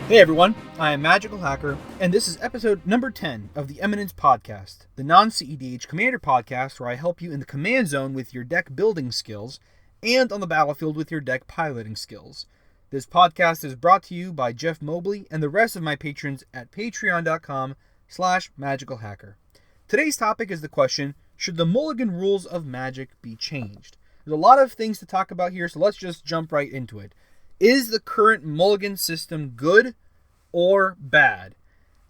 Hey everyone, I am Magical Hacker, and this is episode number 10 of the Eminence Podcast, the non-CEDH Commander podcast where I help you in the command zone with your deck building skills and on the battlefield with your deck piloting skills. This podcast is brought to you by Jeff Mobley and the rest of my patrons at patreon.com/magicalhacker. Today's topic is the question, should the mulligan rules of Magic be changed? There's a lot of things to talk about here, so let's just jump right into it. Is the current mulligan system good or bad?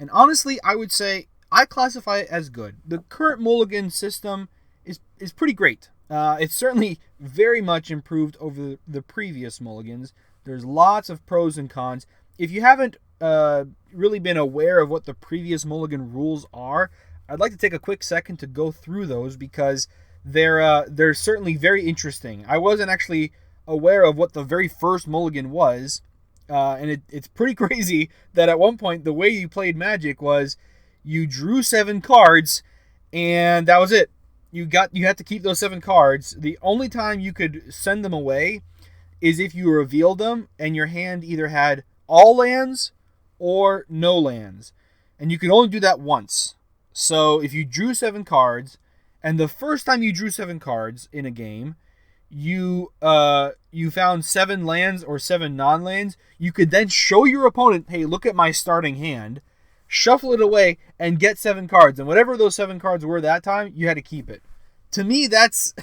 And honestly, I would say I classify it as good. The current mulligan system is pretty great. It's certainly very much improved over the previous mulligans. There's lots of pros and cons. If you haven't really been aware of what the previous mulligan rules are, I'd like to take a quick second to go through those because they're certainly very interesting. I wasn't actually aware of what the very first mulligan was, and it's pretty crazy that at one point the way you played Magic was you drew 7 cards and that was it. You had to keep those 7 cards. The only time you could send them away is if you revealed them and your hand either had all lands or no lands, and you could only do that once. So if you drew 7 cards, and the first time you drew 7 cards in a game, you found 7 lands or 7 non-lands, you could then show your opponent, hey, look at my starting hand, shuffle it away, and get 7 cards. And whatever those 7 cards were that time, you had to keep it. To me, that's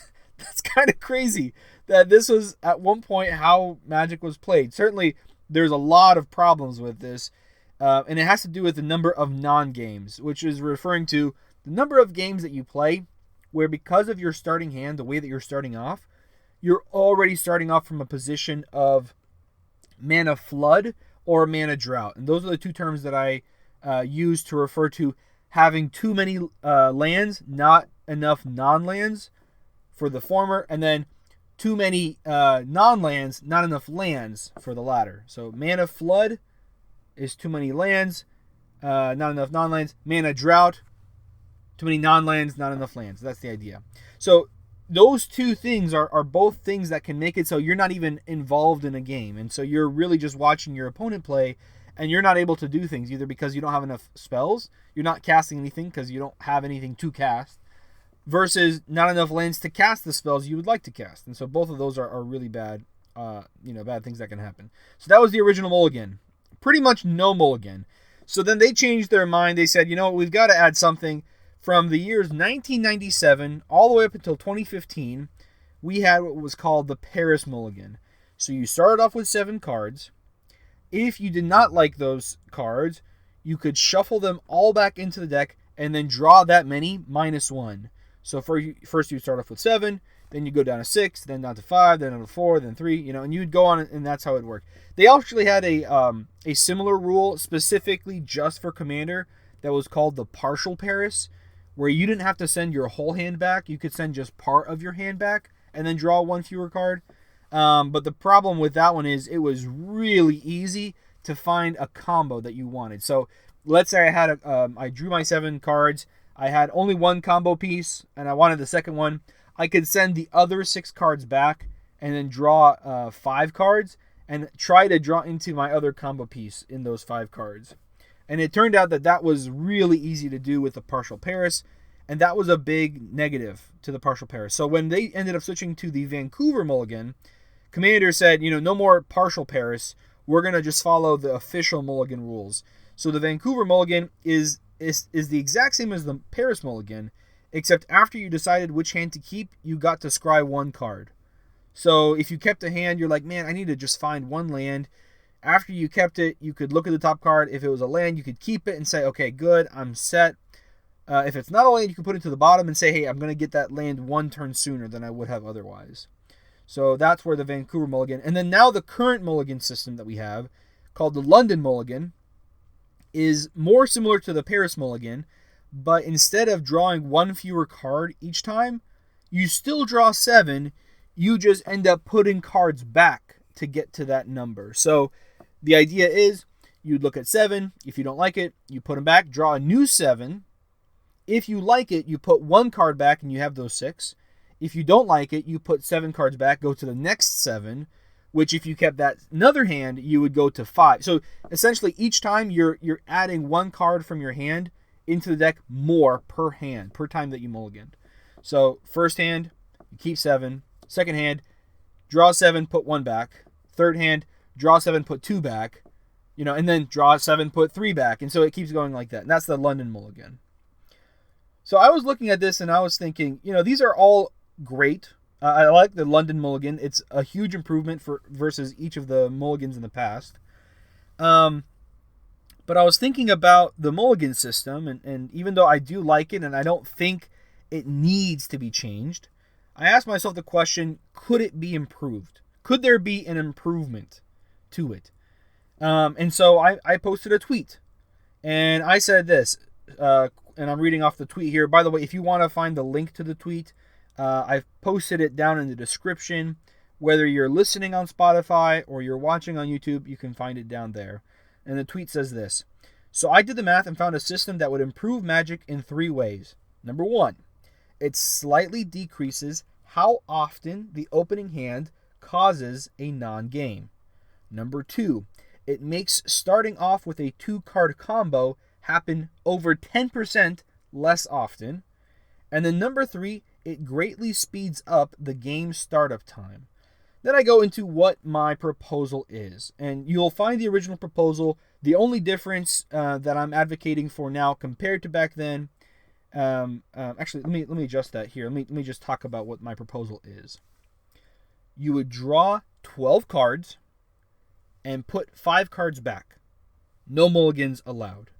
kind of crazy that this was at one point how Magic was played. Certainly, there's a lot of problems with this, and it has to do with the number of non-games, which is referring to the number of games that you play where because of your starting hand, the way that you're starting off, you're already starting off from a position of mana flood or mana drought. And those are the two terms that I use to refer to having too many lands, not enough non-lands for the former, and then too many non-lands, not enough lands for the latter. So mana flood is too many lands, not enough non-lands. Mana drought, too many non-lands, not enough lands. That's the idea. So those two things are both things that can make it so you're not even involved in a game. And so you're really just watching your opponent play, and you're not able to do things either because you don't have enough spells, you're not casting anything because you don't have anything to cast, versus not enough lands to cast the spells you would like to cast. And so both of those are really bad, bad things that can happen. So that was the original mulligan. Pretty much no mulligan. So then they changed their mind. They said, we've got to add something. From the years 1997 all the way up until 2015, we had what was called the Paris Mulligan. So you started off with 7 cards. If you did not like those cards, you could shuffle them all back into the deck and then draw that many -1. So first you start off with 7, then you go down to 6, then down to 5, then down to 4, then 3, and you'd go on, and that's how it worked. They actually had a similar rule specifically just for Commander that was called the Partial Paris, where you didn't have to send your whole hand back. You could send just part of your hand back and then draw 1 fewer card. But the problem with that one is it was really easy to find a combo that you wanted. So let's say I drew my 7 cards. I had only 1 combo piece, and I wanted the second one. I could send the other 6 cards back and then draw 5 cards and try to draw into my other combo piece in those 5 cards. And it turned out that was really easy to do with the Partial Paris, and that was a big negative to the Partial Paris. So when they ended up switching to the Vancouver Mulligan, Commander said, no more Partial Paris. We're going to just follow the official Mulligan rules. So the Vancouver Mulligan is the exact same as the Paris Mulligan, except after you decided which hand to keep, you got to scry 1 card. So if you kept a hand, you're like, man, I need to just find 1 land. After you kept it, you could look at the top card. If it was a land, you could keep it and say, okay, good, I'm set. If it's not a land, you can put it to the bottom and say, hey, I'm going to get that land 1 turn sooner than I would have otherwise. So that's where the Vancouver Mulligan. And then now the current Mulligan system that we have, called the London Mulligan, is more similar to the Paris Mulligan, but instead of drawing 1 fewer card each time, you still draw 7, you just end up putting cards back to get to that number. So the idea is you'd look at 7. If you don't like it, you put them back, draw a new 7. If you like it, you put 1 card back and you have those 6. If you don't like it, you put 7 cards back, go to the next 7. which if you kept that another hand, you would go to 5. So essentially each time you're adding one card from your hand into the deck more per hand, per time that you mulliganed. So first hand, you keep 7. Second hand, draw 7, put 1 back. Third hand, draw 7, put 2 back. And then draw 7, put 3 back. And so it keeps going like that. And that's the London mulligan. So I was looking at this and I was thinking, these are all great. I like the London mulligan. It's a huge improvement versus each of the mulligans in the past. But I was thinking about the mulligan system, and even though I do like it and I don't think it needs to be changed, I asked myself the question, could it be improved? Could there be an improvement to it? And so I posted a tweet, and I said this, and I'm reading off the tweet here. By the way, if you want to find the link to the tweet, I've posted it down in the description. Whether you're listening on Spotify or you're watching on YouTube, you can find it down there. And the tweet says this: so I did the math and found a system that would improve Magic in 3 ways. Number 1, it slightly decreases how often the opening hand causes a non-game. Number 2, it makes starting off with a 2-card combo happen over 10% less often. And then number 3, it greatly speeds up the game startup time. Then I go into what my proposal is. And you'll find the original proposal. The only difference that I'm advocating for now compared to back then, actually, let me adjust that here. Let me just talk about what my proposal is. You would draw 12 cards and put 5 cards back. No mulligans allowed.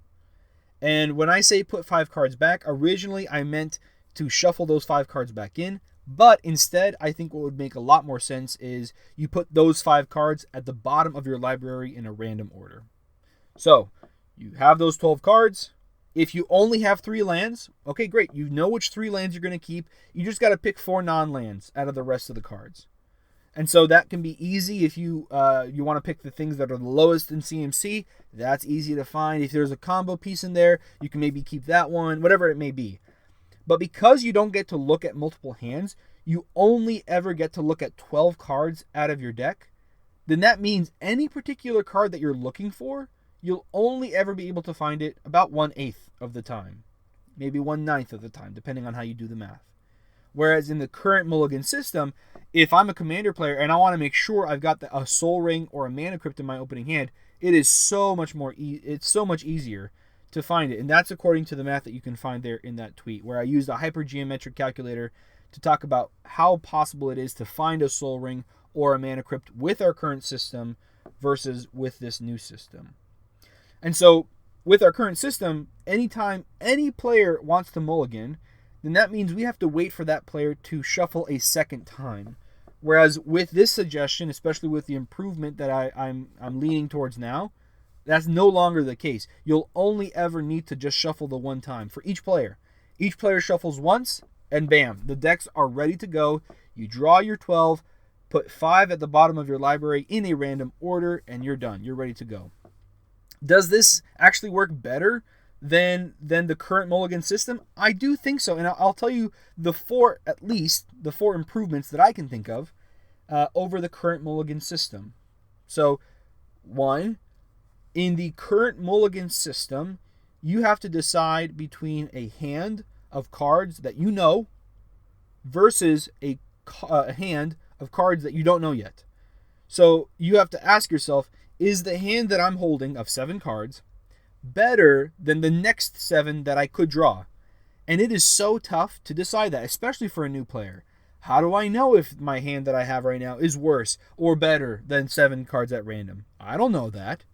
And when I say put 5 cards back, originally I meant to shuffle those 5 cards back in. But instead, I think what would make a lot more sense is you put those 5 cards at the bottom of your library in a random order. So, you have those 12 cards. If you only have 3 lands, okay, great. You know which 3 lands you're going to keep. You just got to pick 4 non-lands out of the rest of the cards. And so that can be easy if you want to pick the things that are the lowest in CMC. That's easy to find. If there's a combo piece in there, you can maybe keep that one, whatever it may be. But because you don't get to look at multiple hands, you only ever get to look at 12 cards out of your deck, then that means any particular card that you're looking for, you'll only ever be able to find it about 1/8 of the time. Maybe 1/9 of the time, depending on how you do the math. Whereas in the current mulligan system, if I'm a commander player and I want to make sure I've got a Soul Ring or a Mana Crypt in my opening hand, it is so much more it's so much easier to find it. And that's according to the math that you can find there in that tweet, where I used a hypergeometric calculator to talk about how possible it is to find a Soul Ring or a Mana Crypt with our current system versus with this new system. And so with our current system, anytime any player wants to mulligan, then that means we have to wait for that player to shuffle a second time. Whereas with this suggestion, especially with the improvement that I'm leaning towards now, that's no longer the case. You'll only ever need to just shuffle the one time for each player. Each player shuffles once, and bam, the decks are ready to go. You draw your 12, put 5 at the bottom of your library in a random order, and you're done. You're ready to go. Does this actually work better than the current mulligan system? I do think so, and I'll tell you at least the 4 improvements that I can think of over the current mulligan system. So, 1, in the current mulligan system, you have to decide between a hand of cards that you know versus a hand of cards that you don't know yet. So you have to ask yourself, is the hand that I'm holding of 7 cards better than the next 7 that I could draw? And it is so tough to decide that, especially for a new player. How do I know if my hand that I have right now is worse or better than 7 cards at random? I don't know that.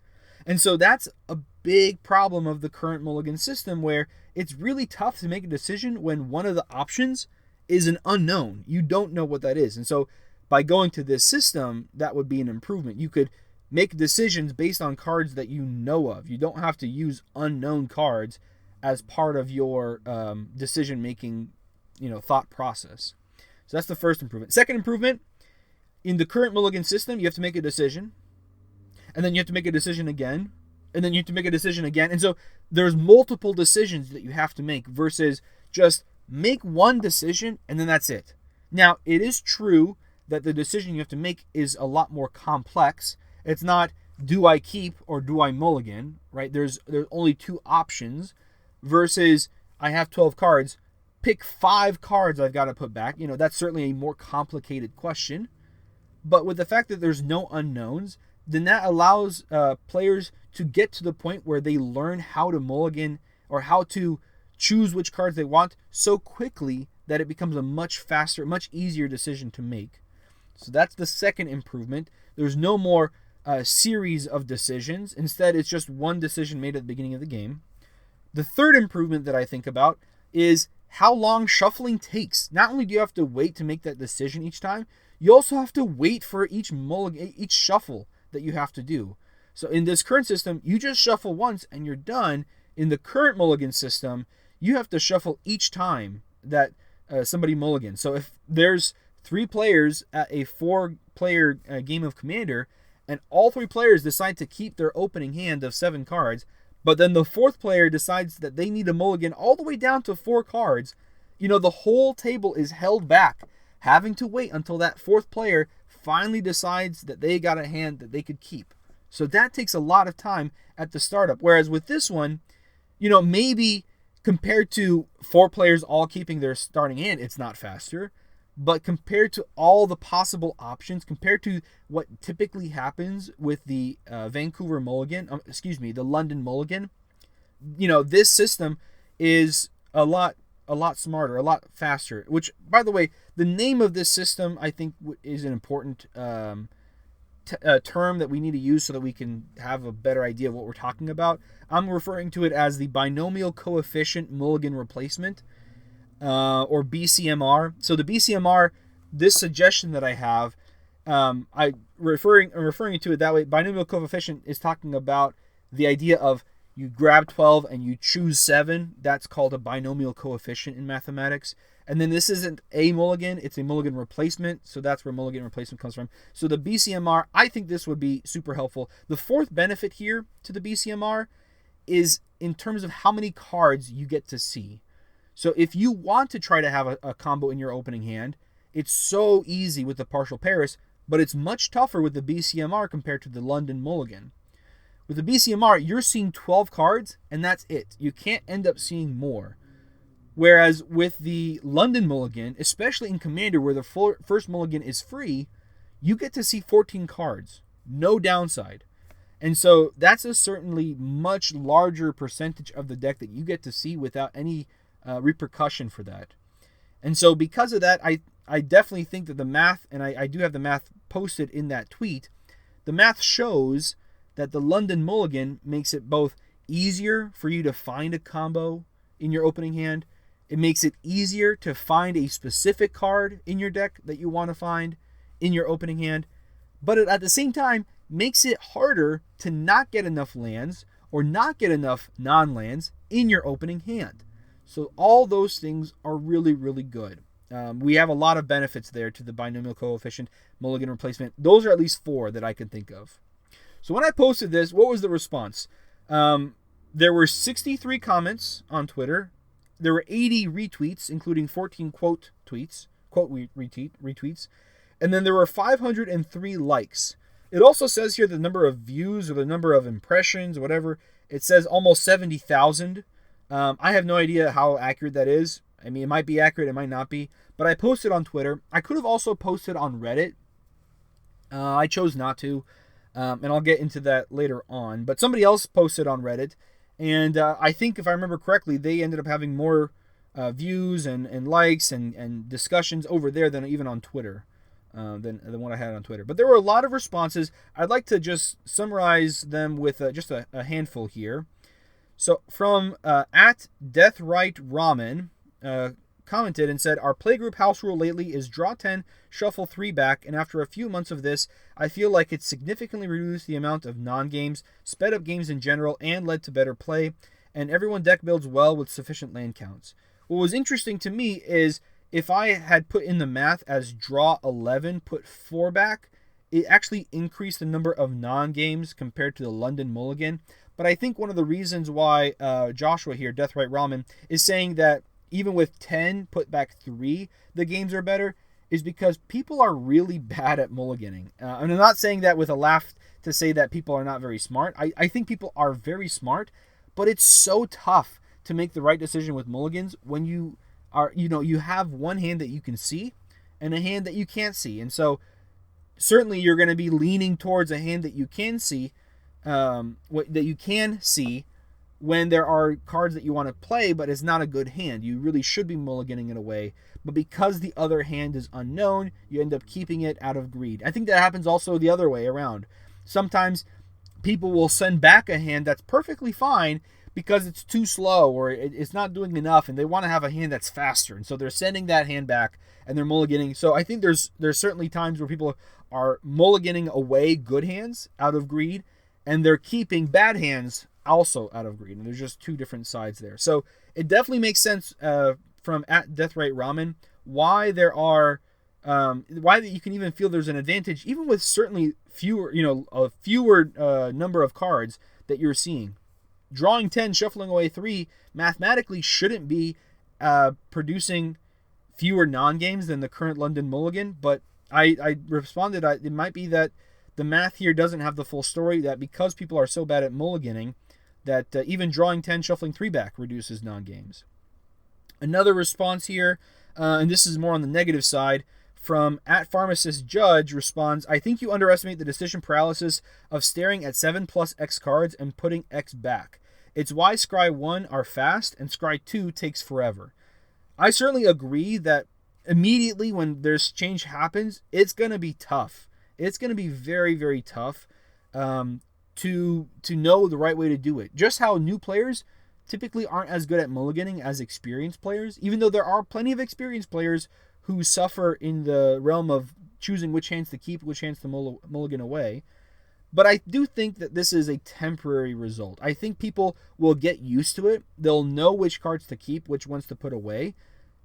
And so that's a big problem of the current mulligan system, where it's really tough to make a decision when one of the options is an unknown. You don't know what that is. And so by going to this system, that would be an improvement. You could make decisions based on cards that you know of. You don't have to use unknown cards as part of your decision-making, thought process. So that's the first improvement. Second improvement, in the current mulligan system, you have to make a decision. And then you have to make a decision again. And then you have to make a decision again. And so there's multiple decisions that you have to make versus just make one decision and then that's it. Now, it is true that the decision you have to make is a lot more complex. It's not, do I keep or do I mulligan, right? There's only 2 options versus I have 12 cards. Pick 5 cards I've got to put back. That's certainly a more complicated question. But with the fact that there's no unknowns, then that allows players to get to the point where they learn how to mulligan or how to choose which cards they want so quickly that it becomes a much faster, much easier decision to make. So that's the second improvement. There's no more series of decisions. Instead, it's just one decision made at the beginning of the game. The third improvement that I think about is how long shuffling takes. Not only do you have to wait to make that decision each time, you also have to wait for each shuffle that you have to do. So in this current system, you just shuffle once and you're done. In the current mulligan system, you have to shuffle each time that somebody mulligans. So if there's 3 players at a 4-player game of Commander, and all 3 players decide to keep their opening hand of 7 cards, but then the 4th player decides that they need a mulligan all the way down to 4 cards, the whole table is held back, having to wait until that 4th player finally decides that they got a hand that they could keep. So that takes a lot of time at the startup. Whereas with this one, maybe compared to 4 players all keeping their starting hand, it's not faster. But compared to all the possible options, compared to what typically happens with the Vancouver mulligan, the London mulligan, this system is a lot smarter, a lot faster. Which, by the way, the name of this system I think is an important term that we need to use so that we can have a better idea of what we're talking about. I'm referring to it as the binomial coefficient mulligan replacement. Or BCMR. So the BCMR, this suggestion that I have, I'm referring to it that way. Binomial coefficient is talking about the idea of you grab 12 and you choose 7. That's called a binomial coefficient in mathematics. And then this isn't a mulligan, it's a mulligan replacement. So that's where mulligan replacement comes from. So the BCMR, I think this would be super helpful. The fourth benefit here to the BCMR is in terms of how many cards you get to see. So if you want to try to have a combo in your opening hand, it's so easy with the partial Paris, but it's much tougher with the BCMR compared to the London mulligan. With the BCMR, you're seeing 12 cards, and that's it. You can't end up seeing more. Whereas with the London mulligan, especially in Commander where the first mulligan is free, you get to see 14 cards. No downside. And so that's a certainly much larger percentage of the deck that you get to see without any repercussion for that. And so because of that, I definitely think that the math, and I do have the math posted in that tweet, the math shows that the London mulligan makes it both easier for you to find a combo in your opening hand. It makes it easier to find a specific card in your deck that you want to find in your opening hand. But it, at the same time, makes it harder to not get enough lands or not get enough non-lands in your opening hand. So all those things are really, really good. We have a lot of benefits there to the binomial coefficient mulligan replacement. Those are at least 4 that I can think of. So when I posted this, what was the response? There were 63 comments on Twitter. There were 80 retweets, including 14 quote retweets. And then there were 503 likes. It also says here the number of views or the number of impressions, whatever. It says almost 70,000. I have no idea how accurate that is. I mean, it might be accurate, it might not be. But I posted on Twitter. I could have also posted on Reddit. I chose not to. And I'll get into that later on. But somebody else posted on Reddit. And I think, if I remember correctly, they ended up having more views and likes and discussions over there than even on Twitter. Than what I had on Twitter. But there were a lot of responses. I'd like to just summarize them with just a handful here. So from at Deathrite Ramen commented and said, our playgroup house rule lately is draw 10, shuffle 3 back, and after a few months of this, I feel like it's significantly reduced the amount of non-games, sped up games in general, and led to better play, and everyone deck builds well with sufficient land counts. What was interesting to me is if I had put in the math as draw 11, put 4 back, it actually increased the number of non-games compared to the London mulligan. But I think one of the reasons why Joshua here, Deathrite Ramen, is saying that even with 10 put back 3, the games are better, is because people are really bad at mulliganing. And I'm not saying that with a laugh to say that people are not very smart. I think people are very smart, but it's so tough to make the right decision with mulligans when you are, you have one hand that you can see and a hand that you can't see. And so certainly you're going to be leaning towards a hand that you can see, when there are cards that you want to play, but it's not a good hand. You really should be mulliganing it away. But because the other hand is unknown, you end up keeping it out of greed. I think that happens also the other way around. Sometimes people will send back a hand that's perfectly fine because it's too slow or it's not doing enough, and they want to have a hand that's faster. And so they're sending that hand back and they're mulliganing. So I think there's certainly times where people are mulliganing away good hands out of greed, and they're keeping bad hands also out of greed. And there's just two different sides there. So it definitely makes sense from at Deathrite Ramen why there are why that you can even feel there's an advantage even with certainly fewer number of cards that you're seeing. Drawing 10, shuffling away 3 mathematically shouldn't be producing fewer non-games than the current London Mulligan, but I responded it might be that the math here doesn't have the full story, that because people are so bad at mulliganing that even drawing 10, shuffling 3 back reduces non-games. Another response here, and this is more on the negative side, from at Pharmacist Judge responds, I think you underestimate the decision paralysis of staring at 7 plus X cards and putting X back. It's why Scry 1 are fast and Scry 2 takes forever. I certainly agree that immediately when this change happens, it's going to be tough. It's going to be very, very tough to know the right way to do it. Just how new players typically aren't as good at mulliganing as experienced players, even though there are plenty of experienced players who suffer in the realm of choosing which hands to keep, which hands to mulligan away. But I do think that this is a temporary result. I think people will get used to it. They'll know which cards to keep, which ones to put away.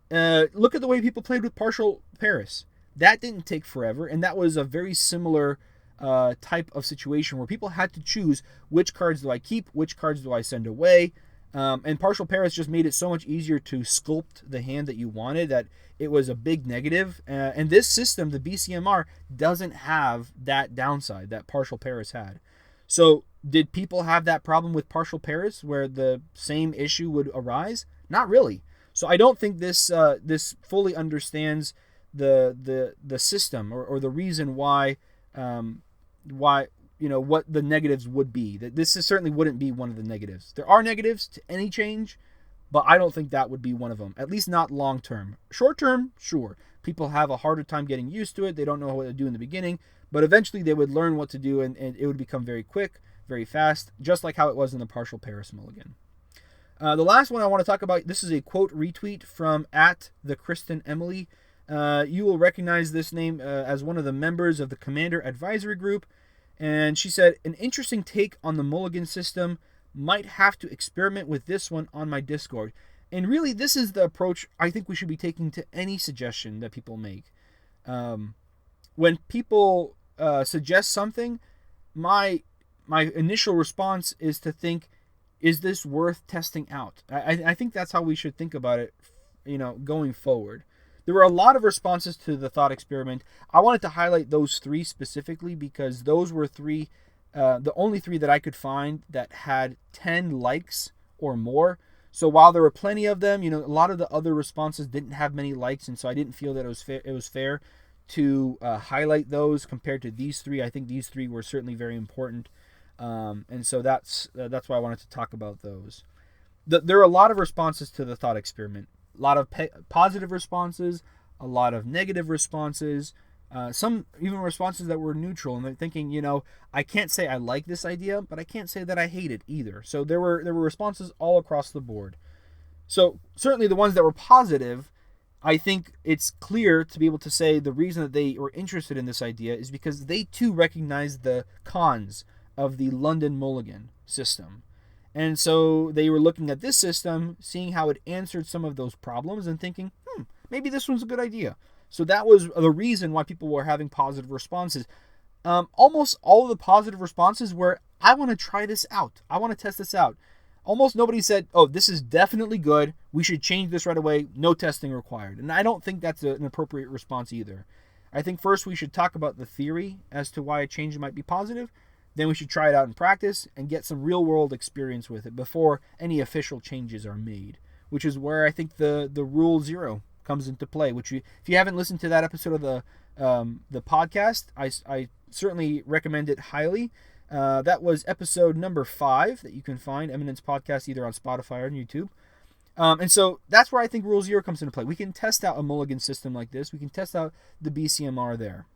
Look at the way people played with Partial Paris. That didn't take forever, and that was a very similar type of situation where people had to choose which cards do I keep, which cards do I send away. And Partial Paris just made it so much easier to sculpt the hand that you wanted that it was a big negative. And this system, the BCMR, doesn't have that downside that Partial Paris had. So did people have that problem with Partial Paris where the same issue would arise? Not really. So I don't think this fully understands the system or the reason why what the negatives would be. That this certainly wouldn't be one of the negatives. There are negatives to any change, but I don't think that would be one of them. At least not long term. Short term, sure. People have a harder time getting used to it. They don't know what to do in the beginning, but eventually they would learn what to do, and it would become very quick, very fast, just like how it was in the Partial Paris Mulligan. The last one I want to talk about, this is a quote retweet from at the Kristen Emily. You will recognize this name as one of the members of the Commander Advisory Group. And she said, an interesting take on the mulligan system. Might have to experiment with this one on my Discord. And really, this is the approach I think we should be taking to any suggestion that people make. When people suggest something, my initial response is to think, is this worth testing out? I think that's how we should think about it, going forward. There were a lot of responses to the thought experiment. I wanted to highlight those 3 specifically because those were the only 3 that I could find that had 10 likes or more. So while there were plenty of them, a lot of the other responses didn't have many likes, and so I didn't feel that it was fair to highlight those compared to these 3. I think these 3 were certainly very important, and so that's why I wanted to talk about those. There are a lot of responses to the thought experiment. A lot of positive responses, a lot of negative responses, some even responses that were neutral, and they're thinking, I can't say I like this idea, but I can't say that I hate it either. So there were responses all across the board. So certainly the ones that were positive, I think it's clear to be able to say the reason that they were interested in this idea is because they too recognize the cons of the London Mulligan system. And so they were looking at this system, seeing how it answered some of those problems and thinking, maybe this one's a good idea. So that was the reason why people were having positive responses. Almost all of the positive responses were, I want to try this out. I want to test this out. almost nobody said, oh, this is definitely good, we should change this right away, no testing required. And I don't think that's an appropriate response either. I think first we should talk about the theory as to why a change might be positive. Then we should try it out in practice and get some real world experience with it before any official changes are made, which is where I think the rule 0 comes into play. Which if you haven't listened to that episode of the podcast, I certainly recommend it highly. That was episode number 5 that you can find, Eminence Podcast, either on Spotify or on YouTube. And so that's where I think rule 0 comes into play. We can test out a mulligan system like this. We can test out the BCMR there.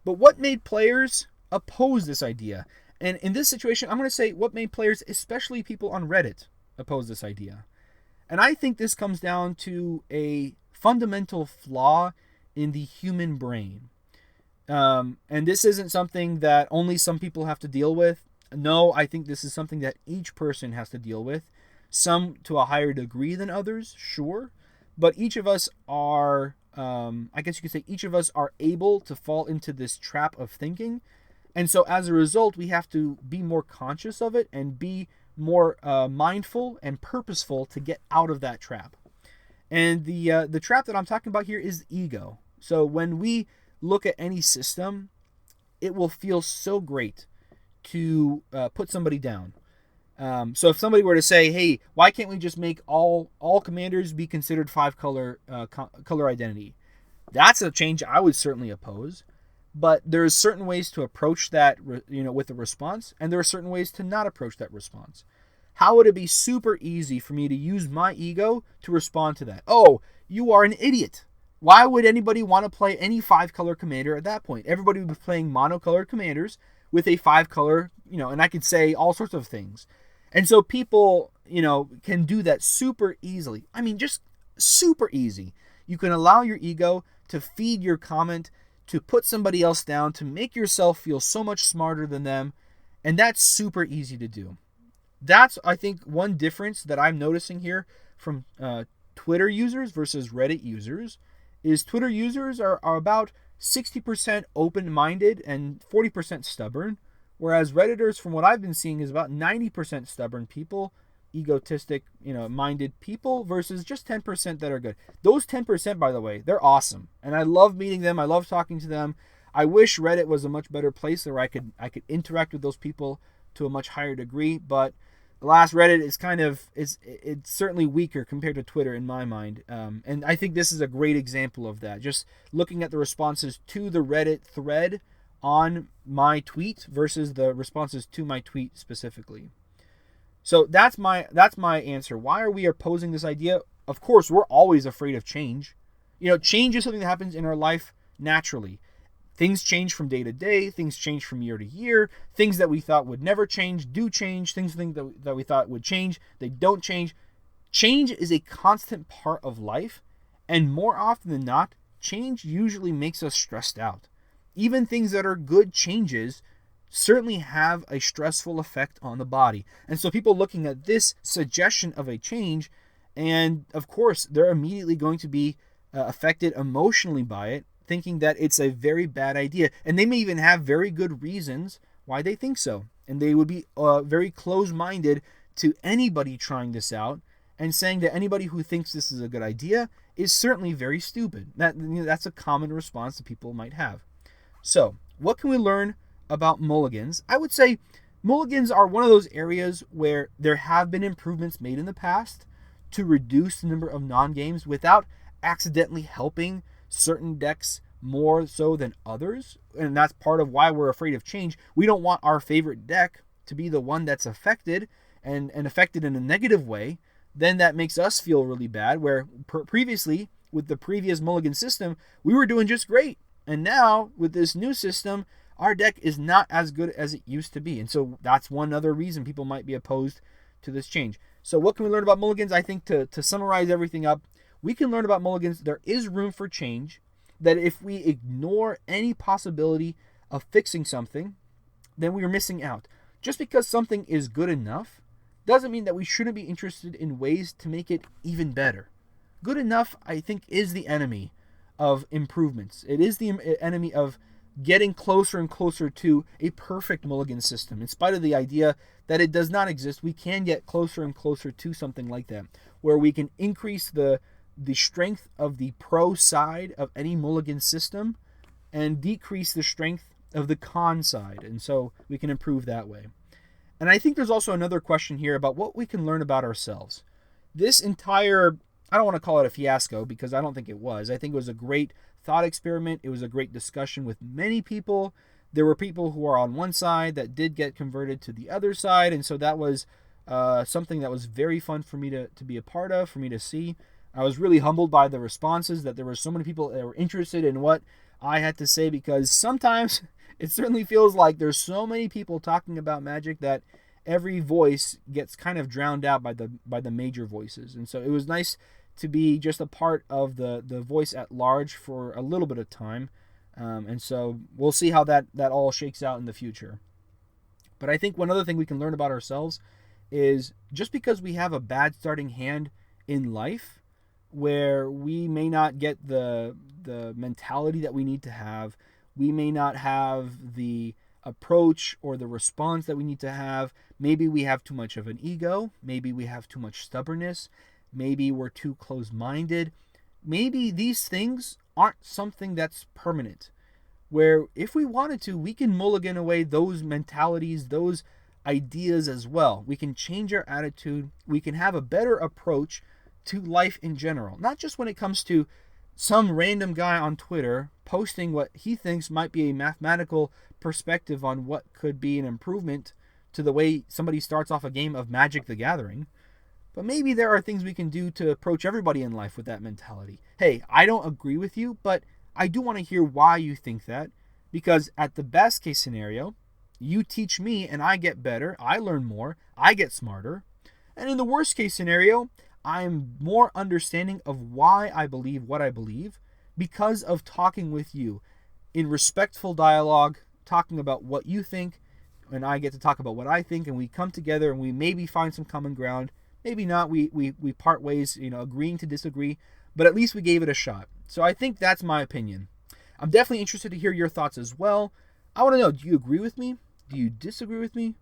But what made players oppose this idea? And in this situation, I'm going to say what made players, especially people on Reddit, oppose this idea. And I think this comes down to a fundamental flaw in the human brain. And this isn't something that only some people have to deal with. No, I think this is something that each person has to deal with. Some to a higher degree than others, sure. But each of us are, I guess you could say each of us are able to fall into this trap of thinking. And so as a result, we have to be more conscious of it and be more mindful and purposeful to get out of that trap. And the trap that I'm talking about here is ego. So when we look at any system, it will feel so great to put somebody down. So if somebody were to say, hey, why can't we just make all commanders be considered 5-color color identity? That's a change I would certainly oppose. But there's certain ways to approach that, with a response, and there are certain ways to not approach that response. How would it be super easy for me to use my ego to respond to that? Oh, you are an idiot. Why would anybody want to play any 5-color commander at that point? Everybody would be playing monocolored commanders with a 5-color, and I could say all sorts of things. And so people, can do that super easily. I mean, just super easy. You can allow your ego to feed your comment, to put somebody else down, to make yourself feel so much smarter than them. And that's super easy to do. That's, I think, one difference that I'm noticing here from Twitter users versus Reddit users is Twitter users are about 60% open-minded and 40% stubborn, whereas Redditors, from what I've been seeing, is about 90% stubborn people, egotistic, minded people, versus just 10% that are good. Those 10%, by the way, they're awesome, and I love meeting them. I love talking to them. I wish Reddit was a much better place where I could interact with those people to a much higher degree, but alas, Reddit is it's certainly weaker compared to Twitter in my mind. And I think this is a great example of that. Just looking at the responses to the Reddit thread on my tweet versus the responses to my tweet specifically. So that's my answer. Why are we opposing this idea? Of course, we're always afraid of change. Change is something that happens in our life naturally. Things change from day to day. Things change from year to year. Things that we thought would never change do change. Things that we thought would change, they don't change. Change is a constant part of life. And more often than not, change usually makes us stressed out. Even things that are good changes certainly have a stressful effect on the body. And so people looking at this suggestion of a change, and of course, they're immediately going to be affected emotionally by it, thinking that it's a very bad idea. And they may even have very good reasons why they think so. And they would be very close-minded to anybody trying this out and saying that anybody who thinks this is a good idea is certainly very stupid. That's a common response that people might have. So, what can we learn about mulligans? I would say mulligans are one of those areas where there have been improvements made in the past to reduce the number of non-games without accidentally helping certain decks more so than others. And that's part of why we're afraid of change. We don't want our favorite deck to be the one that's affected and affected in a negative way. Then that makes us feel really bad, where previously, with the previous mulligan system, we were doing just great. And now, with this new system, our deck is not as good as it used to be. And so that's one other reason people might be opposed to this change. So what can we learn about mulligans? I think to summarize everything up, we can learn about mulligans. There is room for change. That if we ignore any possibility of fixing something, then we are missing out. Just because something is good enough doesn't mean that we shouldn't be interested in ways to make it even better. Good enough, I think, is the enemy of improvements. It is the enemy of getting closer and closer to a perfect mulligan system. In spite of the idea that it does not exist, we can get closer and closer to something like that, where we can increase the strength of the pro side of any mulligan system and decrease the strength of the con side. And so we can improve that way. And I think there's also another question here about what we can learn about ourselves. This entire, I don't want to call it a fiasco because I don't think it was. I think it was a great thought experiment. It was a great discussion with many people. There were people who are on one side that did get converted to the other side. And so that was something that was very fun for me to be a part of, for me to see. I was really humbled by the responses, that there were so many people that were interested in what I had to say, because sometimes it certainly feels like there's so many people talking about Magic that every voice gets kind of drowned out by the major voices. And so it was nice to be just a part of the voice at large for a little bit of time. And so we'll see how that all shakes out in the future. But I think one other thing we can learn about ourselves is just because we have a bad starting hand in life, where we may not get the mentality that we need to have, we may not have the approach or the response that we need to have. Maybe we have too much of an ego. Maybe we have too much stubbornness. Maybe we're too close-minded. Maybe these things aren't something that's permanent, where if we wanted to, we can mulligan away those mentalities, those ideas as well. We can change our attitude. We can have a better approach to life in general, not just when it comes to some random guy on Twitter posting what he thinks might be a mathematical perspective on what could be an improvement to the way somebody starts off a game of Magic the Gathering. But maybe there are things we can do to approach everybody in life with that mentality. Hey, I don't agree with you, but I do want to hear why you think that, because at the best case scenario, you teach me and I get better, I learn more, I get smarter. And in the worst case scenario, I'm more understanding of why I believe what I believe because of talking with you in respectful dialogue, talking about what you think, and I get to talk about what I think, and we come together and we maybe find some common ground. Maybe not, we part ways, agreeing to disagree, but at least we gave it a shot. So I think that's my opinion. I'm definitely interested to hear your thoughts as well. I want to know, do you agree with me? Do you disagree with me?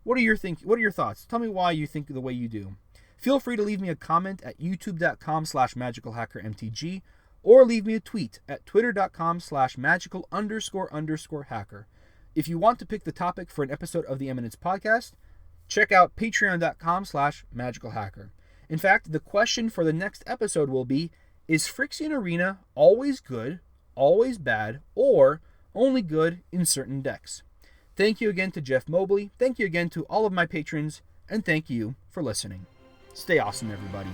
What are your thoughts? Tell me why you think the way you do. Feel free to leave me a comment at youtube.com/magicalhackermtg or leave me a tweet at twitter.com/magical__hacker. If you want to pick the topic for an episode of the Eminence podcast, check out patreon.com/magicalhacker. In fact, the question for the next episode will be, is Phyrexian Arena always good, always bad, or only good in certain decks? Thank you again to Jeff Mobley. Thank you again to all of my patrons, and thank you for listening. Stay awesome, everybody.